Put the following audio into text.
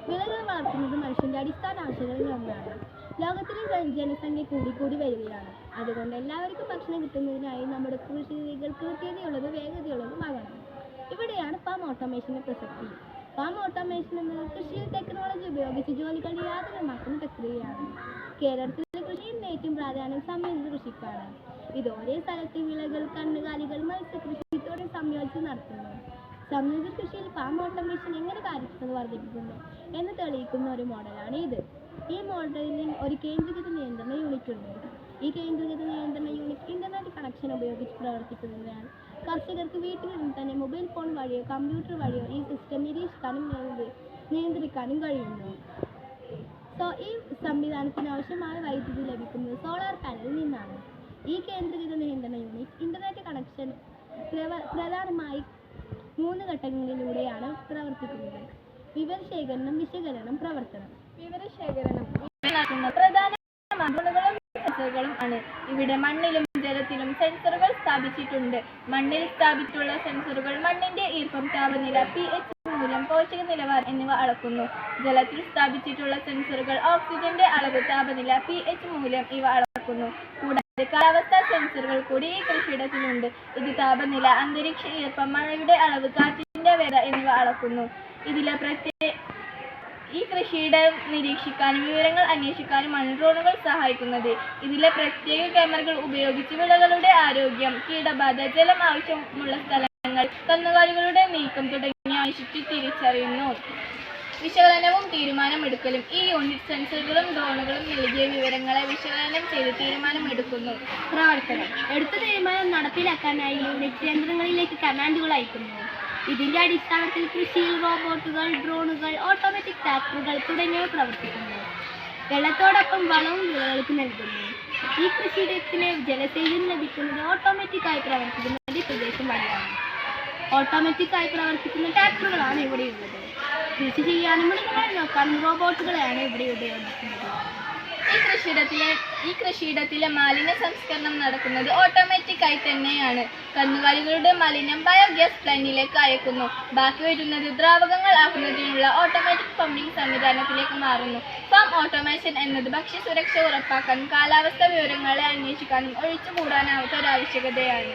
വിളകൾ വളർത്തുന്നത് മനുഷ്യന്റെ അടിസ്ഥാന ആവശ്യങ്ങളിൽ ഒന്നാണ്. ലോകത്തിലെ ജനസംഖ്യ കൂടിക്കൂടി വരികയാണ്. അതുകൊണ്ട് എല്ലാവർക്കും ഭക്ഷണം കിട്ടുന്നതിനായി നമ്മുടെ കൃഷിരീതികൾ കൃത്യതയുള്ളതും വേഗതയുള്ളതുമാകണം. ഇവിടെയാണ് ഫാം ഓട്ടോമേഷന്റെ പ്രസക്തി. ഫാം ഓട്ടോമേഷൻ എന്നത് കൃഷിയിൽ ടെക്നോളജി ഉപയോഗിച്ച് ജോലികൾ യാന്ത്രികമാക്കുന്ന പ്രക്രിയയാണ്. കേരളത്തിലെ കൃഷിയിൽ ഏറ്റവും പ്രാധാന്യം സംയോജിത കൃഷിക്കാണ്. ഇത് ഒരേ സ്ഥലത്ത് വിളകൾ, കന്നുകാലികൾ, മത്സ്യകൃഷി തുടങ്ങി സംയോജിച്ച് നടത്തുന്നു. സംയോജിത കൃഷിയിൽ ഫാം ഓട്ടോമേഷൻ എങ്ങനെ കാര്യക്ഷമത വർദ്ധിപ്പിക്കുന്നു എന്ന് തെളിയിക്കുന്ന ഒരു മോഡലാണ് ഇത്. ഈ മോഡലിൽ ഒരു കേന്ദ്രീകൃത നിയന്ത്രണ യൂണിറ്റ് ഉണ്ട്. ഈ കേന്ദ്രീകൃത നിയന്ത്രണ യൂണിറ്റ് ഇന്റർനെറ്റ് കണക്ഷൻ ഉപയോഗിച്ച് പ്രവർത്തിക്കുന്നതിനാൽ കർഷകർക്ക് വീട്ടിൽ നിന്ന് തന്നെ മൊബൈൽ ഫോൺ വഴിയോ കമ്പ്യൂട്ടർ വഴിയോ ഈ സിസ്റ്റം നിരീക്ഷിക്കാനും നിയന്ത്രിക്കാനും കഴിയുന്നു. ഈ സംവിധാനത്തിന് ആവശ്യമായ വൈദ്യുതി ലഭിക്കുന്നത് സോളാർ പാനലിൽ നിന്നാണ്. ഈ കേന്ദ്രീകൃത നിയന്ത്രണ യൂണിറ്റ് ഇന്റർനെറ്റ് കണക്ഷൻ പ്രധാനമായി 3 ഘട്ടങ്ങളിലൂടെയാണ് പ്രവർത്തിക്കുന്നത്. വിവരശേഖരണം, വിശകലനം, പ്രവർത്തനം. വിവരശേഖരണം പ്രധാന സെൻസറുകളും ആണ്. ഇവിടെ മണ്ണിലും ജലത്തിലും സെൻസറുകൾ സ്ഥാപിച്ചിട്ടുണ്ട്. മണ്ണിൽ സ്ഥാപിച്ചിട്ടുള്ള സെൻസറുകൾ മണ്ണിന്റെ ഈർപ്പം, താപനില, pH മൂല്യം, പോഷക നിലവാരം എന്നിവ അളക്കുന്നു. ജലത്തിൽ സ്ഥാപിച്ചിട്ടുള്ള സെൻസറുകൾ ഓക്സിജന്റെ അളവ്, താപനില, pH മൂല്യം ഇവ അളക്കുന്നു. കൂടാതെ കാലാവസ്ഥാ സെൻസറുകൾ കൂടി ഈ കൃഷിയിടത്തിലുണ്ട്. ഇത് താപനില, അന്തരീക്ഷ ഈർപ്പം, മഴയുടെ അളവ്, കാറ്റിന്റെ വേഗത എന്നിവ അളക്കുന്നു. ഈ കൃഷിയിടം നിരീക്ഷിക്കാനും വിവരങ്ങൾ അന്വേഷിക്കാനുമാണ് ഡ്രോണുകൾ സഹായിക്കുന്നത്. ഇതിലെ പ്രത്യേക ക്യാമറകൾ ഉപയോഗിച്ച് വിളകളുടെ ആരോഗ്യം, കീടബാധ, ജലം ആവശ്യമുള്ള സ്ഥലങ്ങൾ, കന്നുകാലികളുടെ നീക്കം തുടങ്ങിയ അന്വേഷിച്ച് തിരിച്ചറിയുന്നു. വിശകലനവും തീരുമാനമെടുക്കലും. ഈ യൂണിറ്റ് സെൻസറുകളും ഡ്രോണുകളും നൽകിയ വിവരങ്ങളെ വിശകലനം ചെയ്ത് തീരുമാനമെടുക്കുന്നു. പ്രവർത്തനം. എടുത്ത തീരുമാനം നടപ്പിലാക്കാനായി യൂണിറ്റ് യന്ത്രങ്ങളിലേക്ക് കമാൻഡുകൾ അയക്കുന്നു. ഇതിന്റെ അടിസ്ഥാനത്തിൽ കൃഷിയിൽ റോബോട്ടുകൾ, ഡ്രോണുകൾ, ഓട്ടോമാറ്റിക് ട്രാക്ടറുകൾ തുടങ്ങിയവ പ്രവർത്തിക്കുന്നു. വെള്ളത്തോടൊപ്പം വളവും വിളകൾക്ക് നൽകുന്നു. ഈ കൃഷിയിടത്തിന് ജലസേചനം ലഭിക്കുന്നത് ഓട്ടോമാറ്റിക്കായി പ്രവർത്തിക്കുന്ന പ്രദേശം വഴിയാണ്. ഓട്ടോമാറ്റിക്കായി പ്രവർത്തിക്കുന്ന ട്രാക്ടറുകളാണ് ഇവിടെയുള്ളത്. കൃഷി ചെയ്യാനും മൃഗങ്ങളെ നോക്കാനും റോബോട്ടുകളെയാണ് ഇവിടെ ഉപയോഗിക്കുന്നത്. ഈ കൃഷിയിടത്തിലെ മാലിന്യ സംസ്കരണം നടക്കുന്നത് ഓട്ടോമാറ്റിക്കായി തന്നെയാണ്. കന്നുകാലികളുടെ മാലിന്യം ബയോഗ്യാസ് പ്ലാന്റിലേക്ക് അയക്കുന്നു. ബാക്കി വരുന്നത് ദ്രാവകങ്ങൾ ആക്കുന്നതിനുള്ള ഓട്ടോമാറ്റിക് പമ്പിംഗ് സംവിധാനത്തിലേക്ക് മാറുന്നു. ഫാം ഓട്ടോമേഷൻ എന്നത് ഭക്ഷ്യസുരക്ഷ ഉറപ്പാക്കാനും കാലാവസ്ഥാ വിവരങ്ങളെ അന്വേഷിക്കാനും ഒഴിച്ചുകൂടാനാവാത്ത ഒരു ആവശ്യകതയാണ്.